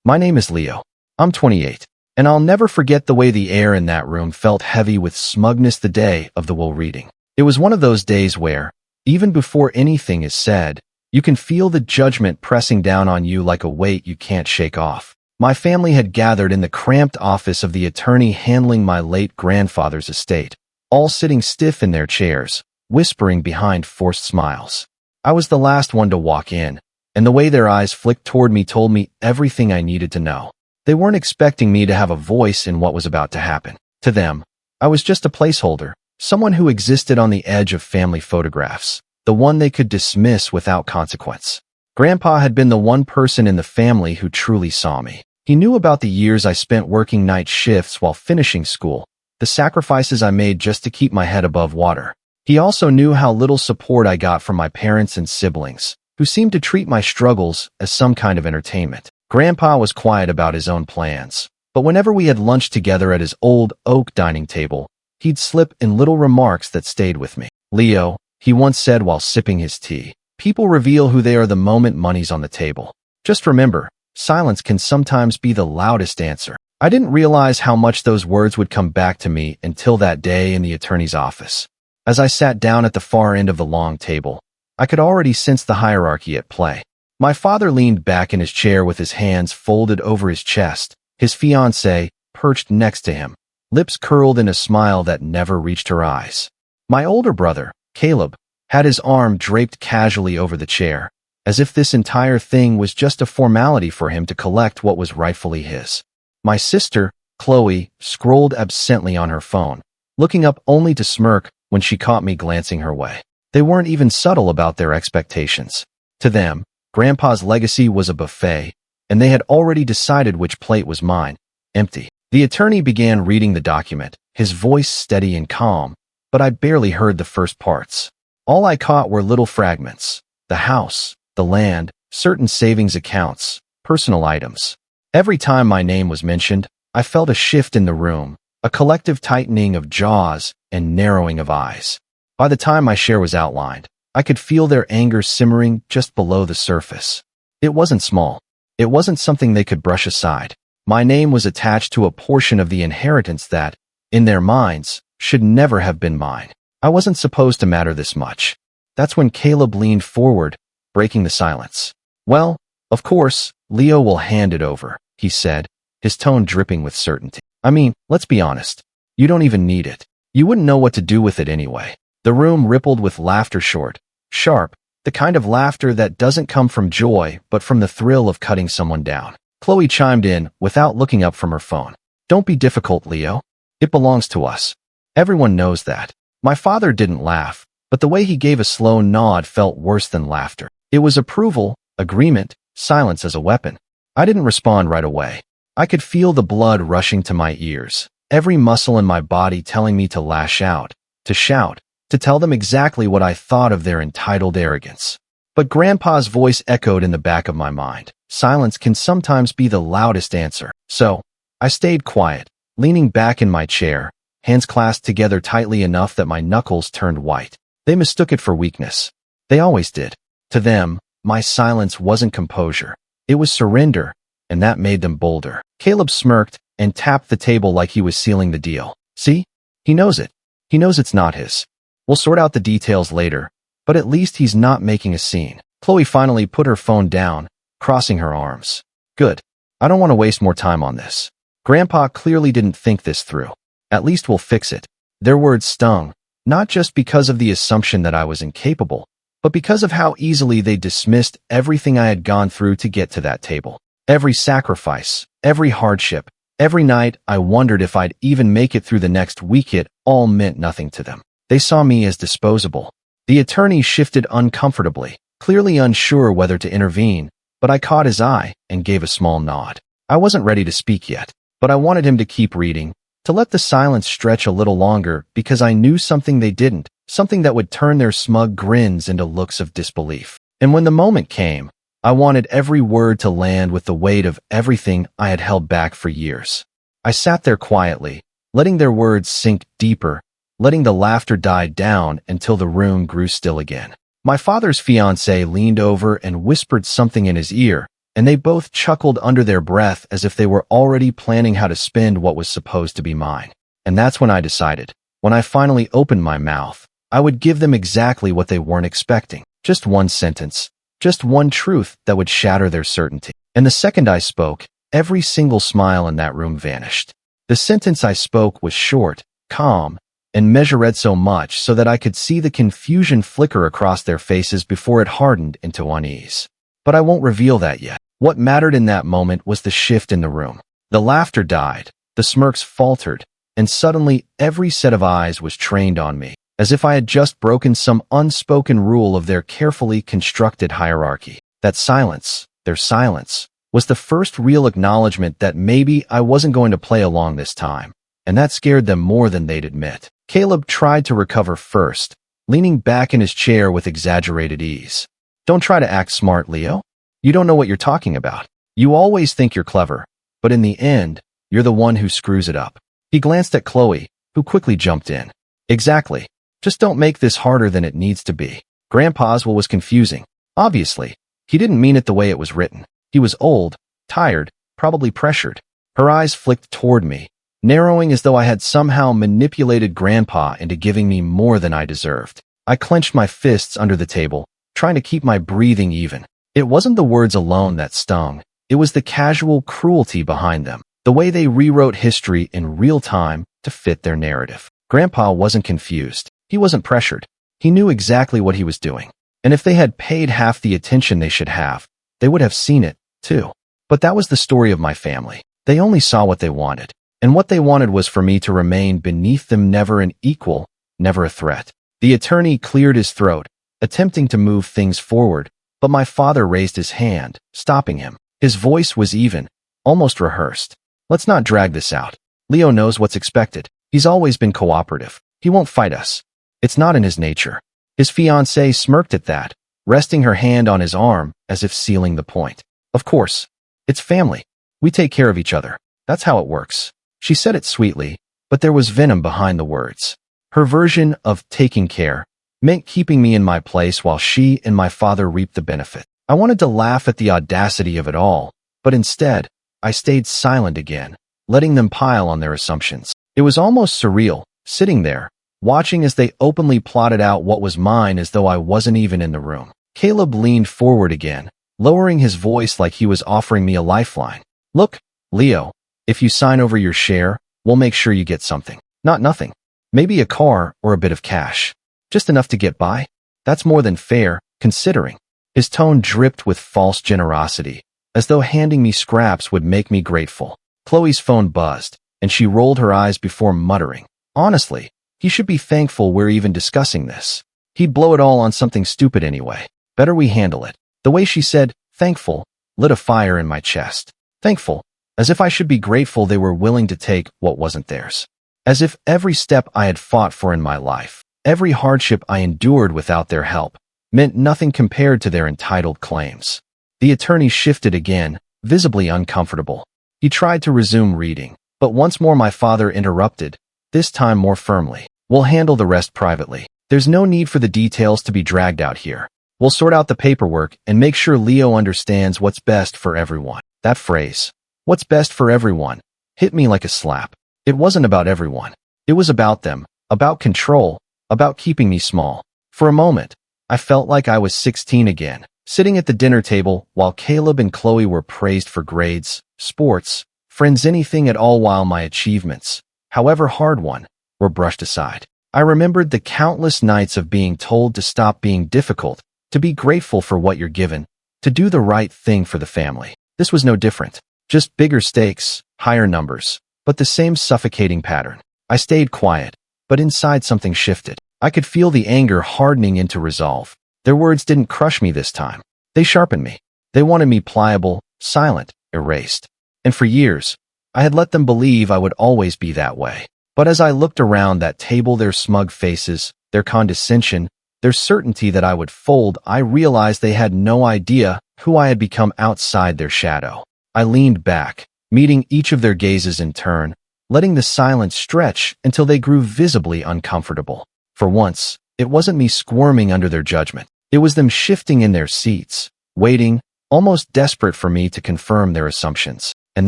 My name is Leo. I'm 28, and I'll never forget the way the air in that room felt heavy with smugness the day of the will reading. It was one of those days where, even before anything is said, you can feel the judgment pressing down on you like a weight you can't shake off. My family had gathered in the cramped office of the attorney handling my late grandfather's estate, all sitting stiff in their chairs, whispering behind forced smiles. I was the last one to walk in, and the way their eyes flicked toward me told me everything I needed to know. They weren't expecting me to have a voice in what was about to happen. To them, I was just a placeholder, someone who existed on the edge of family photographs, the one they could dismiss without consequence. Grandpa had been the one person in the family who truly saw me. He knew about the years I spent working night shifts while finishing school, the sacrifices I made just to keep my head above water. He also knew how little support I got from my parents and siblings, who seemed to treat my struggles as some kind of entertainment. Grandpa was quiet about his own plans, but whenever we had lunch together at his old oak dining table, he'd slip in little remarks that stayed with me. "Leo," he once said while sipping his tea, "people reveal who they are the moment money's on the table. Just remember, silence can sometimes be the loudest answer." I didn't realize how much those words would come back to me until that day in the attorney's office. As I sat down at the far end of the long table, I could already sense the hierarchy at play. My father leaned back in his chair with his hands folded over his chest, his fiancée perched next to him, lips curled in a smile that never reached her eyes. My older brother, Caleb, had his arm draped casually over the chair, as if this entire thing was just a formality for him to collect what was rightfully his. My sister, Chloe, scrolled absently on her phone, looking up only to smirk when she caught me glancing her way. They weren't even subtle about their expectations. To them, Grandpa's legacy was a buffet, and they had already decided which plate was mine, empty. The attorney began reading the document, his voice steady and calm, but I barely heard the first parts. All I caught were little fragments: the house, the land, certain savings accounts, personal items. Every time my name was mentioned, I felt a shift in the room, a collective tightening of jaws and narrowing of eyes. By the time my share was outlined, I could feel their anger simmering just below the surface. It wasn't small. It wasn't something they could brush aside. My name was attached to a portion of the inheritance that, in their minds, should never have been mine. I wasn't supposed to matter this much. That's when Caleb leaned forward, breaking the silence. "Well, of course, Leo will hand it over," he said, his tone dripping with certainty. "I mean, let's be honest. You don't even need it. You wouldn't know what to do with it anyway." The room rippled with laughter, short, sharp, the kind of laughter that doesn't come from joy but from the thrill of cutting someone down. Chloe chimed in without looking up from her phone. "Don't be difficult, Leo. It belongs to us. Everyone knows that." My father didn't laugh, but the way he gave a slow nod felt worse than laughter. It was approval, agreement, silence as a weapon. I didn't respond right away. I could feel the blood rushing to my ears, every muscle in my body telling me to lash out, to shout, to tell them exactly what I thought of their entitled arrogance. But Grandpa's voice echoed in the back of my mind. Silence can sometimes be the loudest answer. So, I stayed quiet, leaning back in my chair, hands clasped together tightly enough that my knuckles turned white. They mistook it for weakness. They always did. To them, my silence wasn't composure. It was surrender, and that made them bolder. Caleb smirked and tapped the table like he was sealing the deal. "See? He knows it. He knows it's not his. We'll sort out the details later, but at least he's not making a scene." Chloe finally put her phone down, crossing her arms. "Good. I don't want to waste more time on this. Grandpa clearly didn't think this through. At least we'll fix it." Their words stung, not just because of the assumption that I was incapable, but because of how easily they dismissed everything I had gone through to get to that table. Every sacrifice, every hardship, every night I wondered if I'd even make it through the next week. It all meant nothing to them. They saw me as disposable. The attorney shifted uncomfortably, clearly unsure whether to intervene, but I caught his eye and gave a small nod. I wasn't ready to speak yet, but I wanted him to keep reading, to let the silence stretch a little longer because I knew something they didn't, something that would turn their smug grins into looks of disbelief. And when the moment came, I wanted every word to land with the weight of everything I had held back for years. I sat there quietly, letting their words sink deeper, letting the laughter die down until the room grew still again. My father's fiancée leaned over and whispered something in his ear, and they both chuckled under their breath as if they were already planning how to spend what was supposed to be mine. And that's when I decided, when I finally opened my mouth, I would give them exactly what they weren't expecting. Just one sentence, just one truth that would shatter their certainty. And the second I spoke, every single smile in that room vanished. The sentence I spoke was short, calm, and measured so much so that I could see the confusion flicker across their faces before it hardened into unease. But I won't reveal that yet. What mattered in that moment was the shift in the room. The laughter died, the smirks faltered, and suddenly every set of eyes was trained on me, as if I had just broken some unspoken rule of their carefully constructed hierarchy. That silence, their silence, was the first real acknowledgement that maybe I wasn't going to play along this time, and that scared them more than they'd admit. Caleb tried to recover first, leaning back in his chair with exaggerated ease. Don't try to act smart, Leo. You don't know what you're talking about. You always think you're clever, but in the end, you're the one who screws it up. He glanced at Chloe, who quickly jumped in. Exactly. Just don't make this harder than it needs to be. Grandpa's will was confusing. Obviously, he didn't mean it the way it was written. He was old, tired, probably pressured. Her eyes flicked toward me, narrowing as though I had somehow manipulated Grandpa into giving me more than I deserved. I clenched my fists under the table, trying to keep my breathing even. It wasn't the words alone that stung. It was the casual cruelty behind them, the way they rewrote history in real time to fit their narrative. Grandpa wasn't confused. He wasn't pressured. He knew exactly what he was doing. And if they had paid half the attention they should have, they would have seen it, too. But that was the story of my family. They only saw what they wanted. And what they wanted was for me to remain beneath them, never an equal, never a threat. The attorney cleared his throat, attempting to move things forward, but my father raised his hand, stopping him. His voice was even, almost rehearsed. Let's not drag this out. Leo knows what's expected. He's always been cooperative. He won't fight us. It's not in his nature. His fiancée smirked at that, resting her hand on his arm as if sealing the point. Of course. It's family. We take care of each other. That's how it works. She said it sweetly, but there was venom behind the words. Her version of taking care meant keeping me in my place while she and my father reaped the benefit. I wanted to laugh at the audacity of it all, but instead, I stayed silent again, letting them pile on their assumptions. It was almost surreal, sitting there, watching as they openly plotted out what was mine as though I wasn't even in the room. Caleb leaned forward again, lowering his voice like he was offering me a lifeline. Look, Leo, if you sign over your share, we'll make sure you get something. Not nothing. Maybe a car or a bit of cash. Just enough to get by. That's more than fair, considering. His tone dripped with false generosity, as though handing me scraps would make me grateful. Chloe's phone buzzed, and she rolled her eyes before muttering. Honestly, he should be thankful we're even discussing this. He'd blow it all on something stupid anyway. Better we handle it. The way she said, thankful, lit a fire in my chest. Thankful, as if I should be grateful they were willing to take what wasn't theirs. As if every step I had fought for in my life, every hardship I endured without their help, meant nothing compared to their entitled claims. The attorney shifted again, visibly uncomfortable. He tried to resume reading, but once more my father interrupted, this time more firmly. We'll handle the rest privately. There's no need for the details to be dragged out here. We'll sort out the paperwork and make sure Leo understands what's best for everyone. That phrase, what's best for everyone, hit me like a slap. It wasn't about everyone. It was about them, about control, about keeping me small. For a moment, I felt like I was 16 again, sitting at the dinner table while Caleb and Chloe were praised for grades, sports, friends, anything at all, while my achievements, however hard won, were brushed aside. I remembered the countless nights of being told to stop being difficult, to be grateful for what you're given, to do the right thing for the family. This was no different. Just bigger stakes, higher numbers, but the same suffocating pattern. I stayed quiet, but inside something shifted. I could feel the anger hardening into resolve. Their words didn't crush me this time. They sharpened me. They wanted me pliable, silent, erased. And for years, I had let them believe I would always be that way. But as I looked around that table, their smug faces, their condescension, their certainty that I would fold, I realized they had no idea who I had become outside their shadow. I leaned back, meeting each of their gazes in turn, letting the silence stretch until they grew visibly uncomfortable. For once, it wasn't me squirming under their judgment. It was them shifting in their seats, waiting, almost desperate for me to confirm their assumptions. And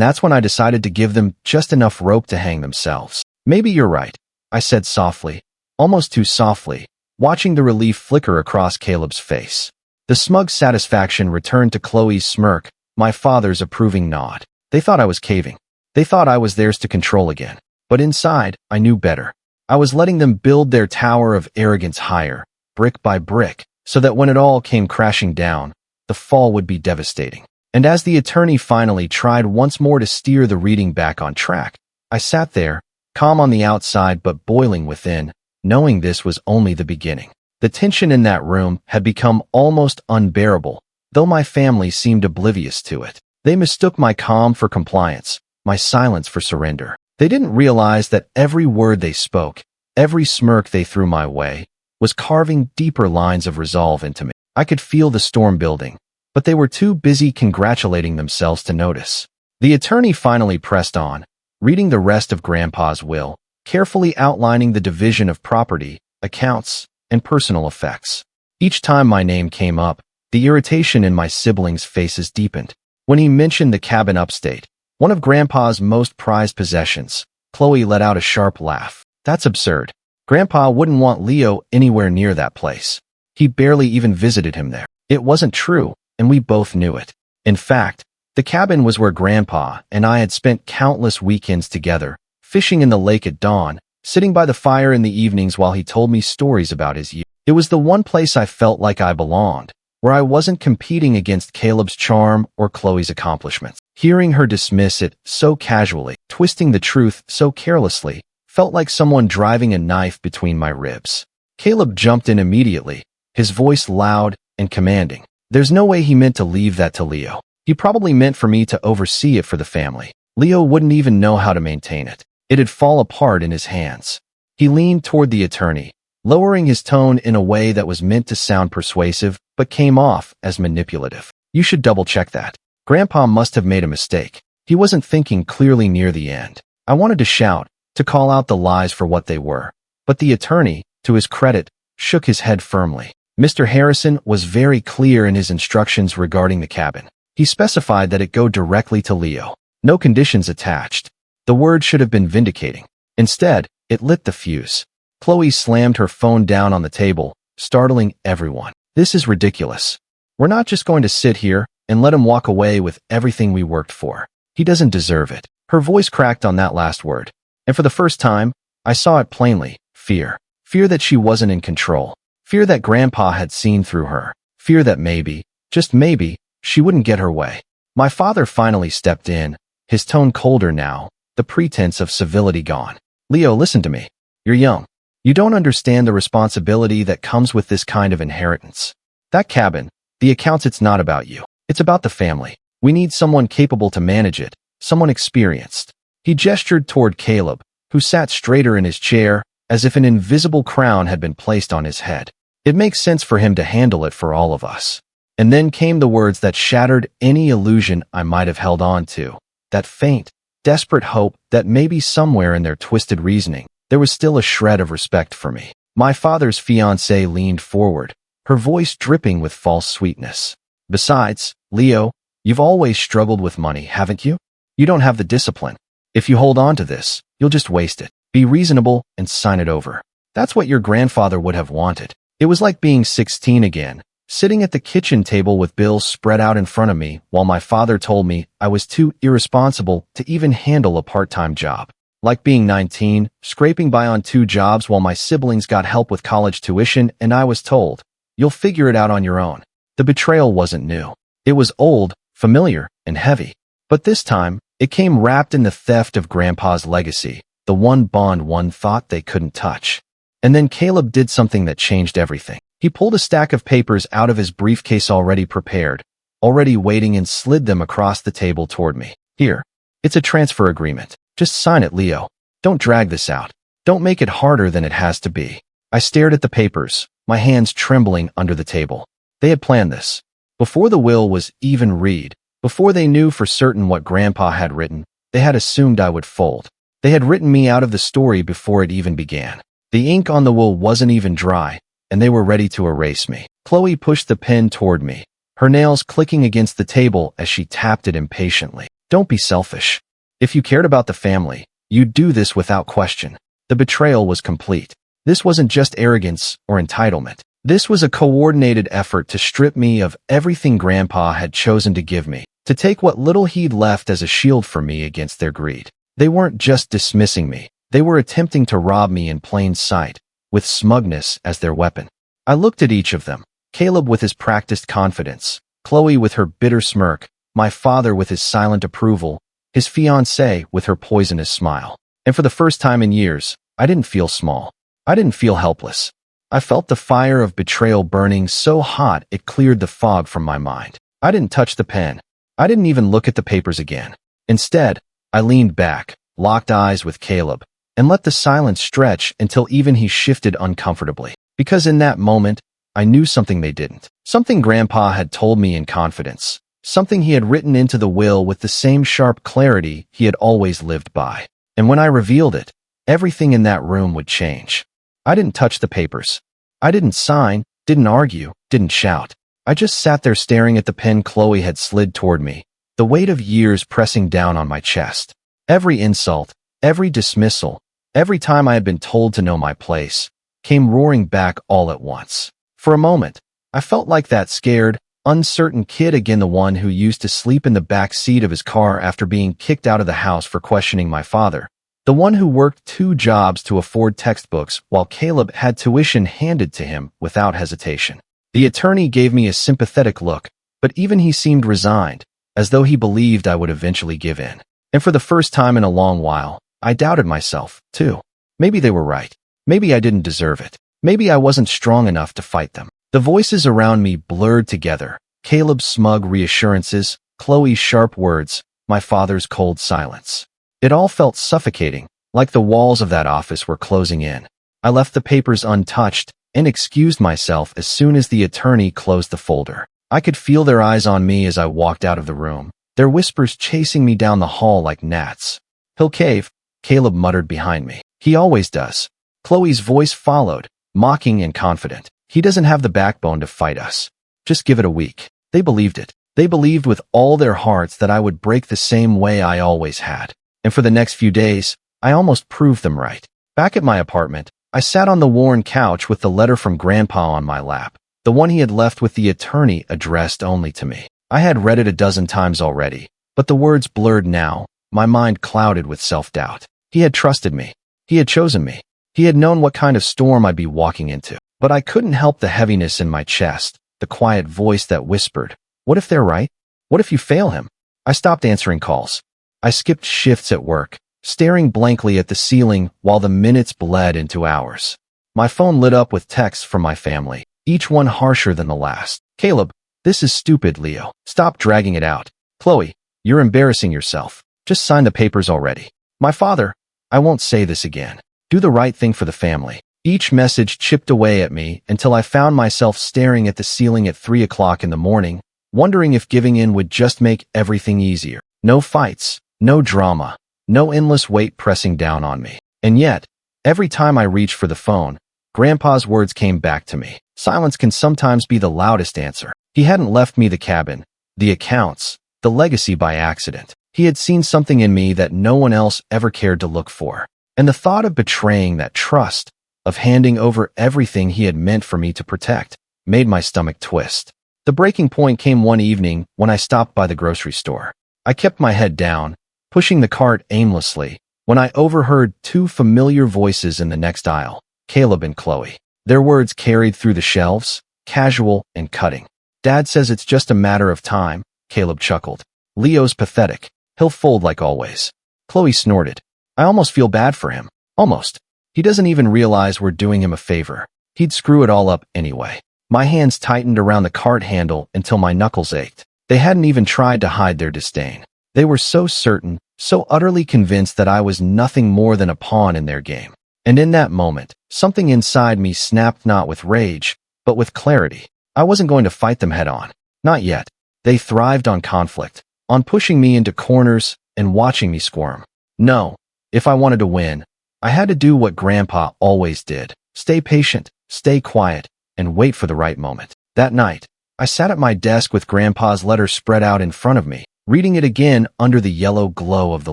that's when I decided to give them just enough rope to hang themselves. Maybe you're right, I said softly, almost too softly, watching the relief flicker across Caleb's face. The smug satisfaction returned to Chloe's smirk, my father's approving nod. They thought I was caving. They thought I was theirs to control again. But inside, I knew better. I was letting them build their tower of arrogance higher, brick by brick, so that when it all came crashing down, the fall would be devastating. And as the attorney finally tried once more to steer the reading back on track, I sat there, calm on the outside but boiling within, knowing this was only the beginning. The tension in that room had become almost unbearable, though my family seemed oblivious to it. They mistook my calm for compliance, my silence for surrender. They didn't realize that every word they spoke, every smirk they threw my way, was carving deeper lines of resolve into me. I could feel the storm building, but they were too busy congratulating themselves to notice. The attorney finally pressed on, reading the rest of Grandpa's will, carefully outlining the division of property, accounts, and personal effects. Each time my name came up, the irritation in my siblings' faces deepened. When he mentioned the cabin upstate, one of Grandpa's most prized possessions, Chloe let out a sharp laugh. That's absurd. Grandpa wouldn't want Leo anywhere near that place. He barely even visited him there. It wasn't true, and we both knew it. In fact, the cabin was where Grandpa and I had spent countless weekends together, fishing in the lake at dawn, sitting by the fire in the evenings while he told me stories about his youth. It was the one place I felt like I belonged, where I wasn't competing against Caleb's charm or Chloe's accomplishments. Hearing her dismiss it so casually, twisting the truth so carelessly, felt like someone driving a knife between my ribs. Caleb jumped in immediately, his voice loud and commanding. There's no way he meant to leave that to Leo. He probably meant for me to oversee it for the family. Leo wouldn't even know how to maintain it. It'd fall apart in his hands. He leaned toward the attorney, lowering his tone in a way that was meant to sound persuasive, but came off as manipulative. You should double-check that. Grandpa must have made a mistake. He wasn't thinking clearly near the end. I wanted to shout, to call out the lies for what they were. But the attorney, to his credit, shook his head firmly. Mr. Harrison was very clear in his instructions regarding the cabin. He specified that it go directly to Leo. No conditions attached. The word should have been vindicating. Instead, it lit the fuse. Chloe slammed her phone down on the table, startling everyone. This is ridiculous. We're not just going to sit here and let him walk away with everything we worked for. He doesn't deserve it. Her voice cracked on that last word. And for the first time, I saw it plainly. Fear. Fear that she wasn't in control. Fear that Grandpa had seen through her. Fear that maybe, just maybe, she wouldn't get her way. My father finally stepped in, his tone colder now, the pretense of civility gone. Leo, listen to me. You're young. You don't understand the responsibility that comes with this kind of inheritance. That cabin, the accounts, it's not about you. It's about the family. We need someone capable to manage it, someone experienced. He gestured toward Caleb, who sat straighter in his chair, as if an invisible crown had been placed on his head. It makes sense for him to handle it for all of us. And then came the words that shattered any illusion I might have held on to. That faint, desperate hope that maybe somewhere in their twisted reasoning, there was still a shred of respect for me. My father's fiancée leaned forward, her voice dripping with false sweetness. Besides, Leo, you've always struggled with money, haven't you? You don't have the discipline. If you hold on to this, you'll just waste it. Be reasonable and sign it over. That's what your grandfather would have wanted. It was like being 16 again, sitting at the kitchen table with bills spread out in front of me while my father told me I was too irresponsible to even handle a part-time job. Like being 19, scraping by on 2 jobs while my siblings got help with college tuition and I was told, you'll figure it out on your own. The betrayal wasn't new. It was old, familiar, and heavy. But this time, it came wrapped in the theft of Grandpa's legacy, the one bond one thought they couldn't touch. And then Caleb did something that changed everything. He pulled a stack of papers out of his briefcase already prepared, already waiting, and slid them across the table toward me. Here. It's a transfer agreement. Just sign it, Leo. Don't drag this out. Don't make it harder than it has to be. I stared at the papers, my hands trembling under the table. They had planned this. Before the will was even read, before they knew for certain what Grandpa had written, they had assumed I would fold. They had written me out of the story before it even began. The ink on the will wasn't even dry, and they were ready to erase me. Chloe pushed the pen toward me, her nails clicking against the table as she tapped it impatiently. Don't be selfish. If you cared about the family, you'd do this without question. The betrayal was complete. This wasn't just arrogance or entitlement. This was a coordinated effort to strip me of everything Grandpa had chosen to give me, to take what little he'd left as a shield for me against their greed. They weren't just dismissing me. They were attempting to rob me in plain sight, with smugness as their weapon. I looked at each of them, Caleb with his practiced confidence, Chloe with her bitter smirk, my father with his silent approval, his fiancée with her poisonous smile. And for the first time in years, I didn't feel small. I didn't feel helpless. I felt the fire of betrayal burning so hot it cleared the fog from my mind. I didn't touch the pen. I didn't even look at the papers again. Instead, I leaned back, locked eyes with Caleb, and let the silence stretch until even he shifted uncomfortably. Because in that moment, I knew something they didn't. Something Grandpa had told me in confidence. Something he had written into the will with the same sharp clarity he had always lived by. And when I revealed it, everything in that room would change. I didn't touch the papers. I didn't sign, didn't argue, didn't shout. I just sat there staring at the pen Chloe had slid toward me, the weight of years pressing down on my chest. Every insult, every dismissal, every time I had been told to know my place, came roaring back all at once. For a moment, I felt like that scared, uncertain kid again, the one who used to sleep in the back seat of his car after being kicked out of the house for questioning my father. The one who worked 2 jobs to afford textbooks while Caleb had tuition handed to him without hesitation. The attorney gave me a sympathetic look, but even he seemed resigned, as though he believed I would eventually give in. And for the first time in a long while, I doubted myself, too. Maybe they were right. Maybe I didn't deserve it. Maybe I wasn't strong enough to fight them. The voices around me blurred together. Caleb's smug reassurances, Chloe's sharp words, my father's cold silence. It all felt suffocating, like the walls of that office were closing in. I left the papers untouched and excused myself as soon as the attorney closed the folder. I could feel their eyes on me as I walked out of the room, their whispers chasing me down the hall like gnats. He'll cave, Caleb muttered behind me. He always does. Chloe's voice followed, mocking and confident. He doesn't have the backbone to fight us. Just give it a week. They believed it. They believed with all their hearts that I would break the same way I always had. And for the next few days, I almost proved them right. Back at my apartment, I sat on the worn couch with the letter from Grandpa on my lap, the one he had left with the attorney addressed only to me. I had read it a dozen times already, but the words blurred now, my mind clouded with self-doubt. He had trusted me. He had chosen me. He had known what kind of storm I'd be walking into. But I couldn't help the heaviness in my chest, the quiet voice that whispered, what if they're right? What if you fail him? I stopped answering calls. I skipped shifts at work, staring blankly at the ceiling while the minutes bled into hours. My phone lit up with texts from my family, each one harsher than the last. Caleb, this is stupid, Leo. Stop dragging it out. Chloe, you're embarrassing yourself. Just sign the papers already. My father, I won't say this again. Do the right thing for the family. Each message chipped away at me until I found myself staring at the ceiling at 3 o'clock in the morning, wondering if giving in would just make everything easier. No fights, no drama, no endless weight pressing down on me. And yet, every time I reached for the phone, Grandpa's words came back to me. Silence can sometimes be the loudest answer. He hadn't left me the cabin, the accounts, the legacy by accident. He had seen something in me that no one else ever cared to look for. And the thought of betraying that trust, of handing over everything he had meant for me to protect, made my stomach twist. The breaking point came one evening when I stopped by the grocery store. I kept my head down, pushing the cart aimlessly, when I overheard 2 familiar voices in the next aisle, Caleb and Chloe. Their words carried through the shelves, casual and cutting. Dad says it's just a matter of time, Caleb chuckled. Leo's pathetic. He'll fold like always. Chloe snorted. I almost feel bad for him. Almost. He doesn't even realize we're doing him a favor. He'd screw it all up anyway. My hands tightened around the cart handle until my knuckles ached. They hadn't even tried to hide their disdain. They were so certain, so utterly convinced that I was nothing more than a pawn in their game. And in that moment, something inside me snapped not with rage, but with clarity. I wasn't going to fight them head on. Not yet. They thrived on conflict, on pushing me into corners and watching me squirm. No, if I wanted to win, I had to do what Grandpa always did. Stay patient, stay quiet, and wait for the right moment. That night, I sat at my desk with Grandpa's letter spread out in front of me, reading it again under the yellow glow of the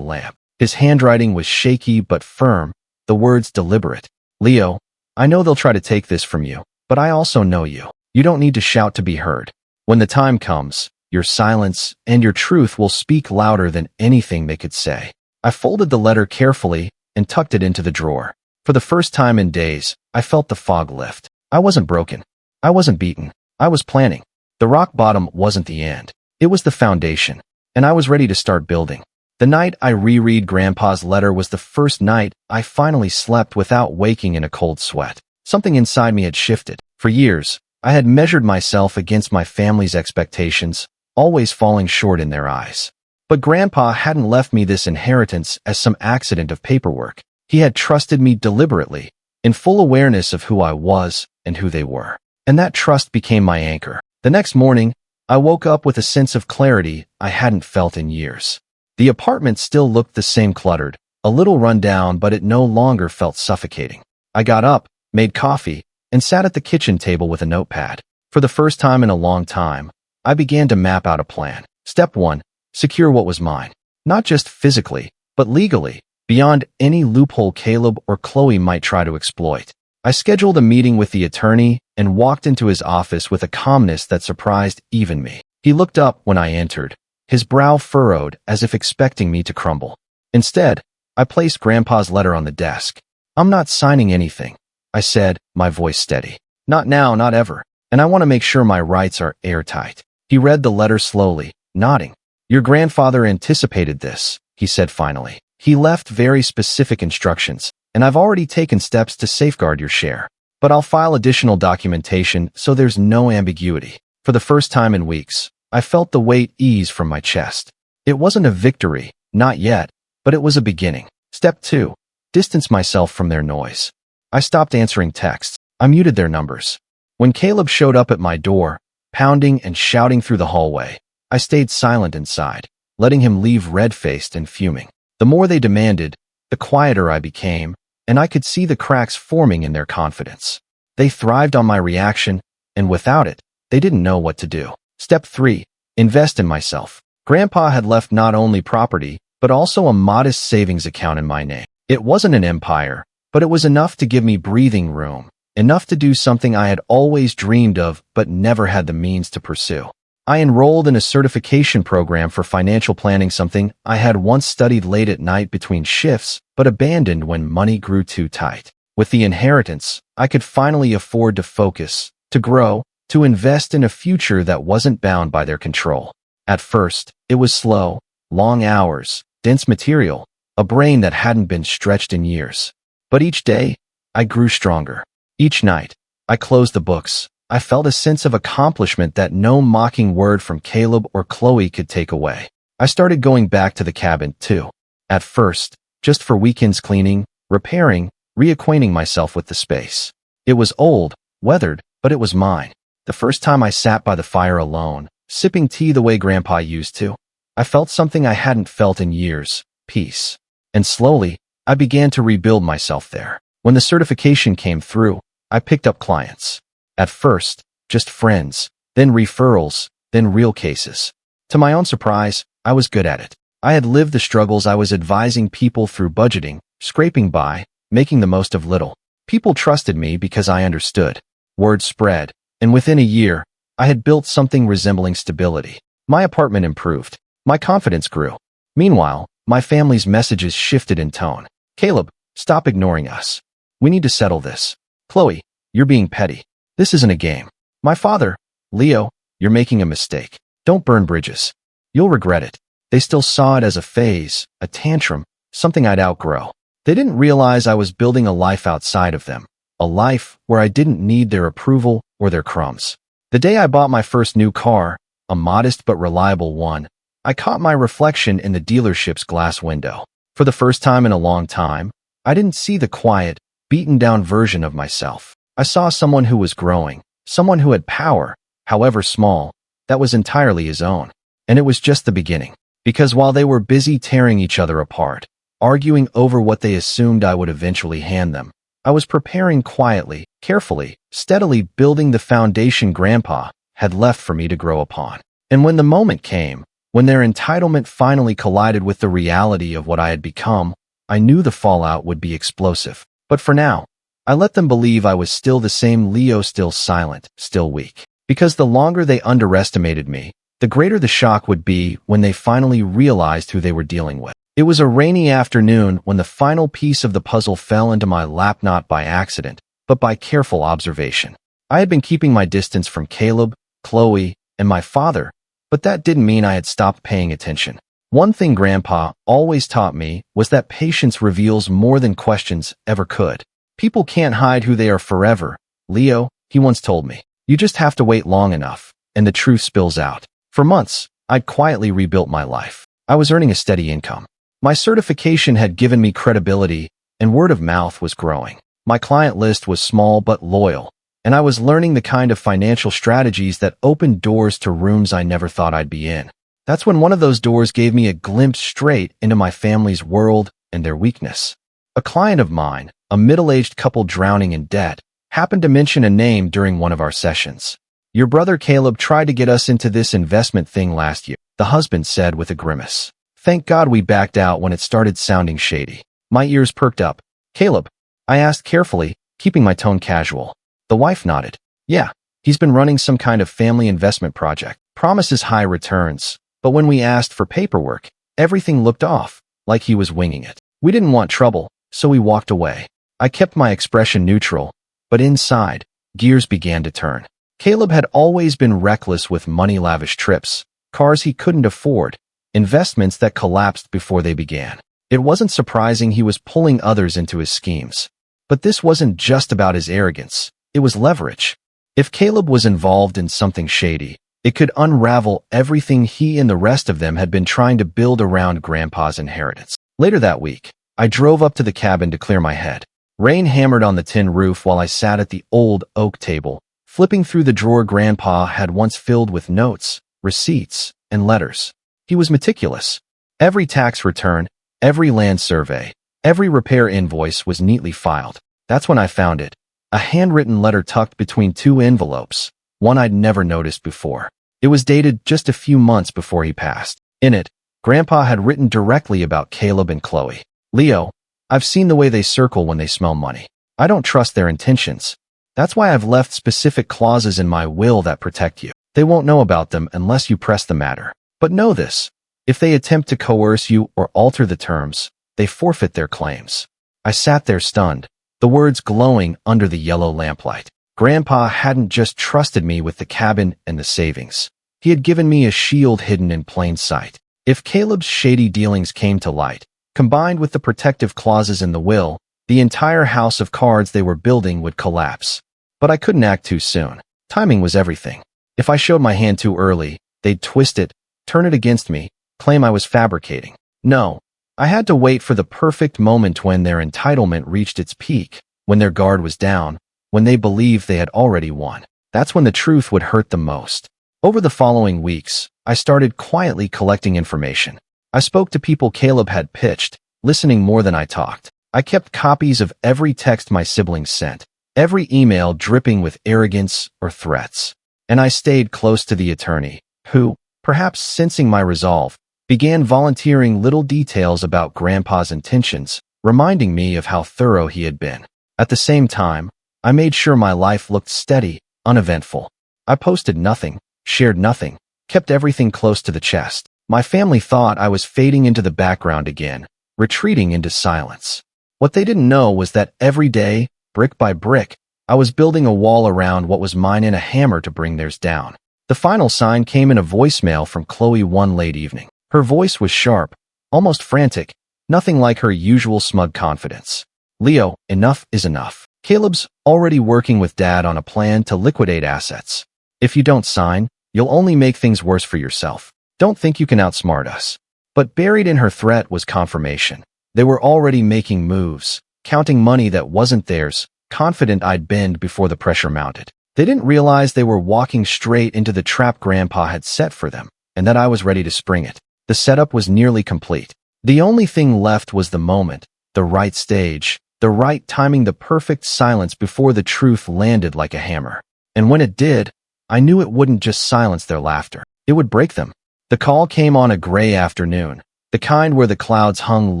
lamp. His handwriting was shaky but firm, the words deliberate. Leo, I know they'll try to take this from you, but I also know you. You don't need to shout to be heard. When the time comes, your silence and your truth will speak louder than anything they could say. I folded the letter carefully and tucked it into the drawer. For the first time in days, I felt the fog lift. I wasn't broken. I wasn't beaten. I was planning. The rock bottom wasn't the end. It was the foundation, and I was ready to start building. The night I reread Grandpa's letter was the first night I finally slept without waking in a cold sweat. Something inside me had shifted. For years, I had measured myself against my family's expectations, always falling short in their eyes. But Grandpa hadn't left me this inheritance as some accident of paperwork. He had trusted me deliberately, in full awareness of who I was and who they were. And that trust became my anchor. The next morning, I woke up with a sense of clarity I hadn't felt in years. The apartment still looked the same, cluttered, a little run down, but it no longer felt suffocating. I got up, made coffee, and sat at the kitchen table with a notepad. For the first time in a long time, I began to map out a plan. Step 1. Secure what was mine. Not just physically, but legally, beyond any loophole Caleb or Chloe might try to exploit. I scheduled a meeting with the attorney and walked into his office with a calmness that surprised even me. He looked up when I entered, his brow furrowed as if expecting me to crumble. Instead, I placed Grandpa's letter on the desk. I'm not signing anything, I said, my voice steady. Not now, not ever, and I want to make sure my rights are airtight. He read the letter slowly, nodding. Your grandfather anticipated this, he said finally. He left very specific instructions, and I've already taken steps to safeguard your share. But I'll file additional documentation so there's no ambiguity. For the first time in weeks, I felt the weight ease from my chest. It wasn't a victory, not yet, but it was a beginning. Step 2. Distance myself from their noise. I stopped answering texts. I muted their numbers. When Caleb showed up at my door, pounding and shouting through the hallway, I stayed silent inside, letting him leave red-faced and fuming. The more they demanded, the quieter I became, and I could see the cracks forming in their confidence. They thrived on my reaction, and without it, they didn't know what to do. Step 3. Invest in myself. Grandpa had left not only property, but also a modest savings account in my name. It wasn't an empire, but it was enough to give me breathing room, enough to do something I had always dreamed of but never had the means to pursue. I enrolled in a certification program for financial planning, something I had once studied late at night between shifts, but abandoned when money grew too tight. With the inheritance, I could finally afford to focus, to grow, to invest in a future that wasn't bound by their control. At first, it was slow, long hours, dense material, a brain that hadn't been stretched in years. But each day, I grew stronger. Each night, I closed the books. I felt a sense of accomplishment that no mocking word from Caleb or Chloe could take away. I started going back to the cabin, too. At first, just for weekends cleaning, repairing, reacquainting myself with the space. It was old, weathered, but it was mine. The first time I sat by the fire alone, sipping tea the way Grandpa used to, I felt something I hadn't felt in years, peace. And slowly, I began to rebuild myself there. When the certification came through, I picked up clients. At first, just friends, then referrals, then real cases. To my own surprise, I was good at it. I had lived the struggles. I was advising people through budgeting, scraping by, making the most of little. People trusted me because I understood. Word spread, and within a year, I had built something resembling stability. My apartment improved. My confidence grew. Meanwhile, my family's messages shifted in tone. Caleb, stop ignoring us. We need to settle this. Chloe, you're being petty. This isn't a game. My father, Leo, you're making a mistake. Don't burn bridges. You'll regret it. They still saw it as a phase, a tantrum, something I'd outgrow. They didn't realize I was building a life outside of them, a life where I didn't need their approval or their crumbs. The day I bought my first new car, a modest but reliable one, I caught my reflection in the dealership's glass window. For the first time in a long time, I didn't see the quiet, beaten-down version of myself. I saw someone who was growing, someone who had power, however small, that was entirely his own. And it was just the beginning. Because while they were busy tearing each other apart, arguing over what they assumed I would eventually hand them, I was preparing quietly, carefully, steadily building the foundation Grandpa, had left for me to grow upon. And when the moment came, when their entitlement finally collided with the reality of what I had become, I knew the fallout would be explosive. But for now, I let them believe I was still the same Leo, still silent, still weak. Because the longer they underestimated me, the greater the shock would be when they finally realized who they were dealing with. It was a rainy afternoon when the final piece of the puzzle fell into my lap, not by accident, but by careful observation. I had been keeping my distance from Caleb, Chloe, and my father, but that didn't mean I had stopped paying attention. One thing Grandpa always taught me was that patience reveals more than questions ever could. People can't hide who they are forever, Leo, he once told me. You just have to wait long enough, and the truth spills out. For months, I'd quietly rebuilt my life. I was earning a steady income. My certification had given me credibility, and word of mouth was growing. My client list was small but loyal, and I was learning the kind of financial strategies that opened doors to rooms I never thought I'd be in. That's when one of those doors gave me a glimpse straight into my family's world and their weakness. A client of mine, a middle-aged couple drowning in debt, happened to mention a name during one of our sessions. Your brother Caleb tried to get us into this investment thing last year, the husband said with a grimace. Thank God we backed out when it started sounding shady. My ears perked up. Caleb? I asked carefully, keeping my tone casual. The wife nodded. Yeah, he's been running some kind of family investment project. Promises high returns. But when we asked for paperwork, everything looked off, like he was winging it. We didn't want trouble, so we walked away. I kept my expression neutral, but inside, gears began to turn. Caleb had always been reckless with money-lavish trips, cars he couldn't afford, investments that collapsed before they began. It wasn't surprising he was pulling others into his schemes. But this wasn't just about his arrogance, it was leverage. If Caleb was involved in something shady, it could unravel everything he and the rest of them had been trying to build around Grandpa's inheritance. Later that week, I drove up to the cabin to clear my head. Rain hammered on the tin roof while I sat at the old oak table, flipping through the drawer Grandpa had once filled with notes, receipts, and letters. He was meticulous. Every tax return, every land survey, every repair invoice was neatly filed. That's when I found it. A handwritten letter tucked between two envelopes, one I'd never noticed before. It was dated just a few months before he passed. In it, Grandpa had written directly about Caleb and Chloe. Leo, I've seen the way they circle when they smell money. I don't trust their intentions. That's why I've left specific clauses in my will that protect you. They won't know about them unless you press the matter. But know this, if they attempt to coerce you or alter the terms, they forfeit their claims. I sat there stunned, the words glowing under the yellow lamplight. Grandpa hadn't just trusted me with the cabin and the savings. He had given me a shield hidden in plain sight. If Caleb's shady dealings came to light, combined with the protective clauses in the will, the entire house of cards they were building would collapse. But I couldn't act too soon. Timing was everything. If I showed my hand too early, they'd twist it, turn it against me, claim I was fabricating. No, I had to wait for the perfect moment when their entitlement reached its peak, when their guard was down, when they believed they had already won. That's when the truth would hurt the most. Over the following weeks, I started quietly collecting information. I spoke to people Caleb had pitched, listening more than I talked. I kept copies of every text my siblings sent, every email dripping with arrogance or threats. And I stayed close to the attorney, who, perhaps sensing my resolve, began volunteering little details about Grandpa's intentions, reminding me of how thorough he had been. At the same time, I made sure my life looked steady, uneventful. I posted nothing, shared nothing, kept everything close to the chest. My family thought I was fading into the background again, retreating into silence. What they didn't know was that every day, brick by brick, I was building a wall around what was mine and a hammer to bring theirs down. The final sign came in a voicemail from Chloe one late evening. Her voice was sharp, almost frantic, nothing like her usual smug confidence. Leo, enough is enough. Caleb's already working with Dad on a plan to liquidate assets. If you don't sign, you'll only make things worse for yourself. Don't think you can outsmart us. But buried in her threat was confirmation. They were already making moves, counting money that wasn't theirs, confident I'd bend before the pressure mounted. They didn't realize they were walking straight into the trap Grandpa had set for them, and that I was ready to spring it. The setup was nearly complete. The only thing left was the moment, the right stage, the right timing, the perfect silence before the truth landed like a hammer. And when it did, I knew it wouldn't just silence their laughter. It would break them. The call came on a gray afternoon, the kind where the clouds hung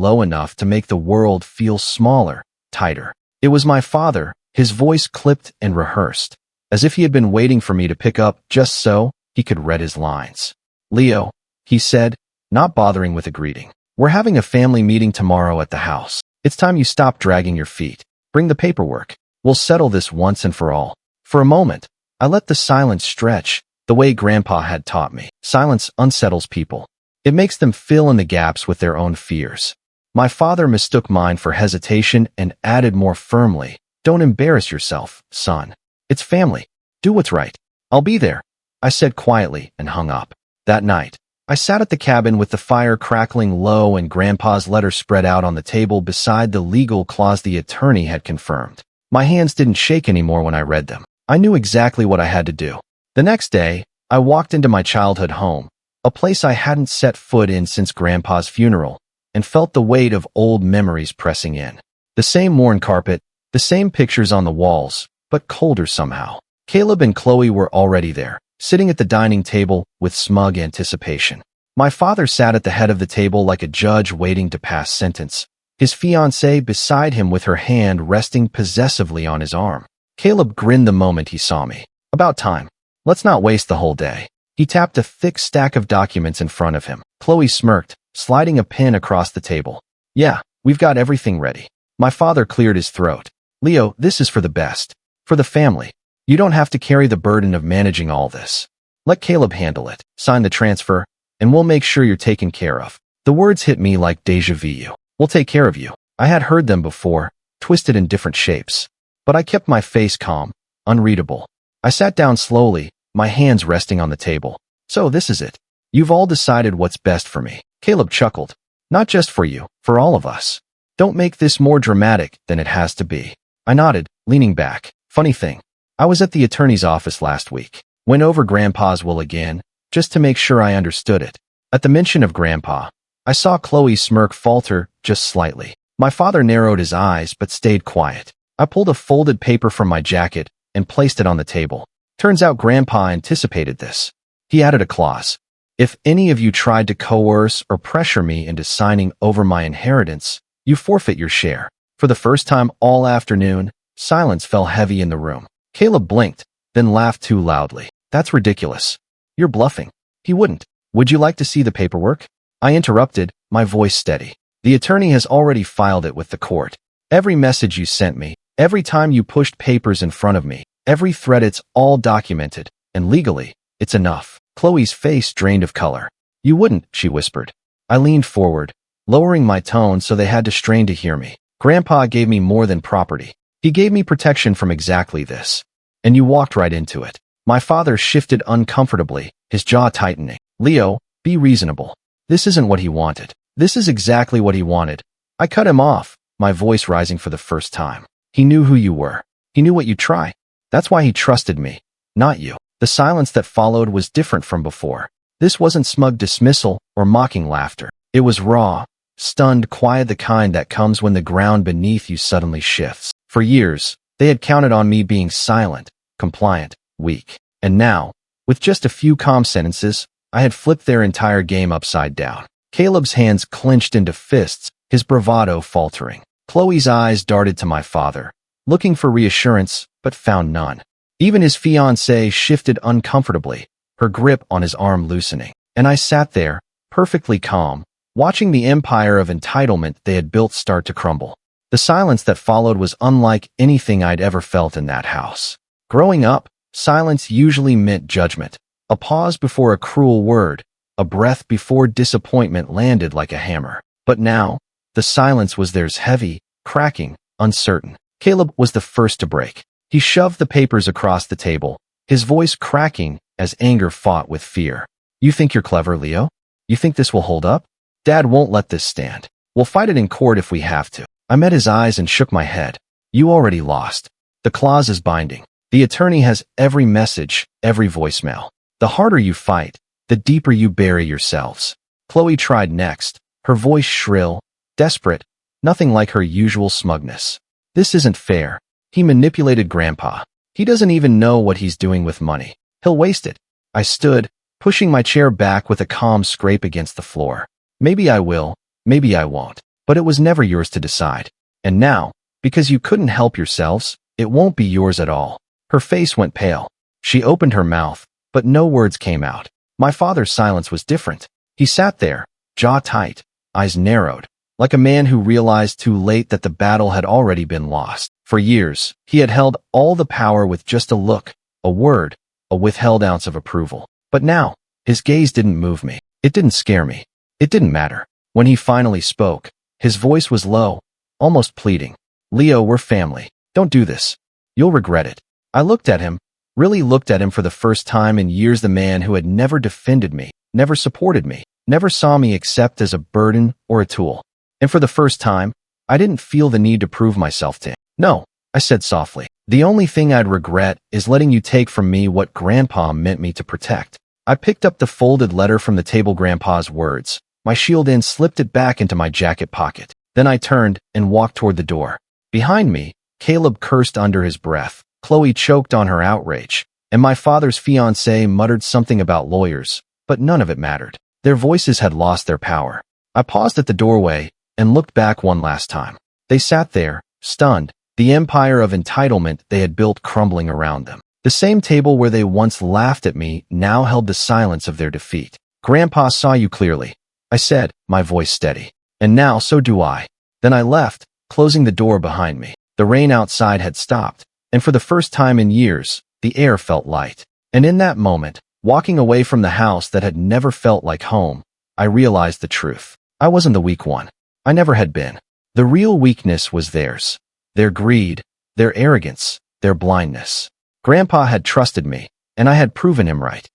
low enough to make the world feel smaller, tighter. It was my father, his voice clipped and rehearsed, as if he had been waiting for me to pick up just so he could read his lines. "Leo," he said, not bothering with a greeting. "We're having a family meeting tomorrow at the house. It's time you stop dragging your feet. Bring the paperwork. We'll settle this once and for all." For a moment, I let the silence stretch, the way Grandpa had taught me. Silence unsettles people. It makes them fill in the gaps with their own fears. My father mistook mine for hesitation and added more firmly, "Don't embarrass yourself, son. It's family. Do what's right." "I'll be there," I said quietly and hung up. That night, I sat at the cabin with the fire crackling low and Grandpa's letter spread out on the table beside the legal clause the attorney had confirmed. My hands didn't shake anymore when I read them. I knew exactly what I had to do. The next day, I walked into my childhood home, a place I hadn't set foot in since Grandpa's funeral, and felt the weight of old memories pressing in. The same worn carpet, the same pictures on the walls, but colder somehow. Caleb and Chloe were already there, sitting at the dining table with smug anticipation. My father sat at the head of the table like a judge waiting to pass sentence, his fiancée beside him with her hand resting possessively on his arm. Caleb grinned the moment he saw me. "About time. Let's not waste the whole day." He tapped a thick stack of documents in front of him. Chloe smirked, sliding a pen across the table. "Yeah, we've got everything ready." My father cleared his throat. "Leo, this is for the best. For the family. You don't have to carry the burden of managing all this. Let Caleb handle it. Sign the transfer, and we'll make sure you're taken care of." The words hit me like déjà vu. "We'll take care of you." I had heard them before, twisted in different shapes. But I kept my face calm, unreadable. I sat down slowly, my hands resting on the table. "So this is it. You've all decided what's best for me." Caleb chuckled. "Not just for you, for all of us. Don't make this more dramatic than it has to be." I nodded, leaning back. Funny thing, I was at the attorney's office last week. Went over Grandpa's will again, just to make sure I understood it. At the mention of Grandpa, I saw Chloe's smirk falter just slightly. My father narrowed his eyes but stayed quiet. I pulled a folded paper from my jacket and placed it on the table. Turns out Grandpa anticipated this. He added a clause. "If any of you tried to coerce or pressure me into signing over my inheritance, you forfeit your share." For the first time all afternoon, silence fell heavy in the room. Caleb blinked, then laughed too loudly. "That's ridiculous. You're bluffing." "He wouldn't." "Would you like to see the paperwork?" I interrupted, my voice steady. "The attorney has already filed it with the court. Every message you sent me, every time you pushed papers in front of me, every thread, it's all documented, and legally, it's enough." Chloe's face drained of color. "You wouldn't," she whispered. I leaned forward, lowering my tone so they had to strain to hear me. "Grandpa gave me more than property. He gave me protection from exactly this. And you walked right into it." My father shifted uncomfortably, his jaw tightening. "Leo, be reasonable. This isn't what he wanted." "This is exactly what he wanted." I cut him off, my voice rising for the first time. "He knew who you were. He knew what you'd try. That's why he trusted me, not you." The silence that followed was different from before. This wasn't smug dismissal or mocking laughter. It was raw, stunned quiet, the kind that comes when the ground beneath you suddenly shifts. For years, they had counted on me being silent, compliant, weak. And now, with just a few calm sentences, I had flipped their entire game upside down. Caleb's hands clenched into fists, his bravado faltering. Chloe's eyes darted to my father, looking for reassurance, but found none. Even his fiancée shifted uncomfortably, her grip on his arm loosening. And I sat there, perfectly calm, watching the empire of entitlement they had built start to crumble. The silence that followed was unlike anything I'd ever felt in that house. Growing up, silence usually meant judgment, a pause before a cruel word, a breath before disappointment landed like a hammer. But now, the silence was theirs, heavy, cracking, uncertain. Caleb was the first to break. He shoved the papers across the table, his voice cracking as anger fought with fear. "You think you're clever, Leo? You think this will hold up? Dad won't let this stand. We'll fight it in court if we have to." I met his eyes and shook my head. "You already lost. The clause is binding. The attorney has every message, every voicemail. The harder you fight, the deeper you bury yourselves." Chloe tried next, her voice shrill, desperate, nothing like her usual smugness. "This isn't fair. He manipulated Grandpa. He doesn't even know what he's doing with money. He'll waste it. I stood, pushing my chair back with a calm scrape against the floor. Maybe I will, maybe I won't. But it was never yours to decide. And now, because you couldn't help yourselves, it won't be yours at all. Her face went pale. She opened her mouth, but no words came out. My father's silence was different. He sat there, jaw tight, eyes narrowed, like a man who realized too late that the battle had already been lost. For years, he had held all the power with just a look, a word, a withheld ounce of approval. But now, his gaze didn't move me. It didn't scare me. It didn't matter. When he finally spoke, his voice was low, almost pleading. Leo, we're family. Don't do this. You'll regret it. I looked at him, really looked at him for the first time in years, the man who had never defended me, never supported me, never saw me except as a burden or a tool. And for the first time, I didn't feel the need to prove myself to him. No, I said softly. The only thing I'd regret is letting you take from me what Grandpa meant me to protect. I picked up the folded letter from the table, Grandpa's words. My shield in, slipped it back into my jacket pocket. Then I turned and walked toward the door. Behind me, Caleb cursed under his breath. Chloe choked on her outrage, and my father's fiancée muttered something about lawyers, but none of it mattered. Their voices had lost their power. I paused at the doorway and looked back one last time. They sat there, stunned, the empire of entitlement they had built crumbling around them. The same table where they once laughed at me now held the silence of their defeat. Grandpa saw you clearly, I said, my voice steady. And now so do I. Then I left, closing the door behind me. The rain outside had stopped, and for the first time in years, the air felt light. And in that moment, walking away from the house that had never felt like home, I realized the truth. I wasn't the weak one. I never had been. The real weakness was theirs. Their greed, their arrogance, their blindness. Grandpa had trusted me, and I had proven him right.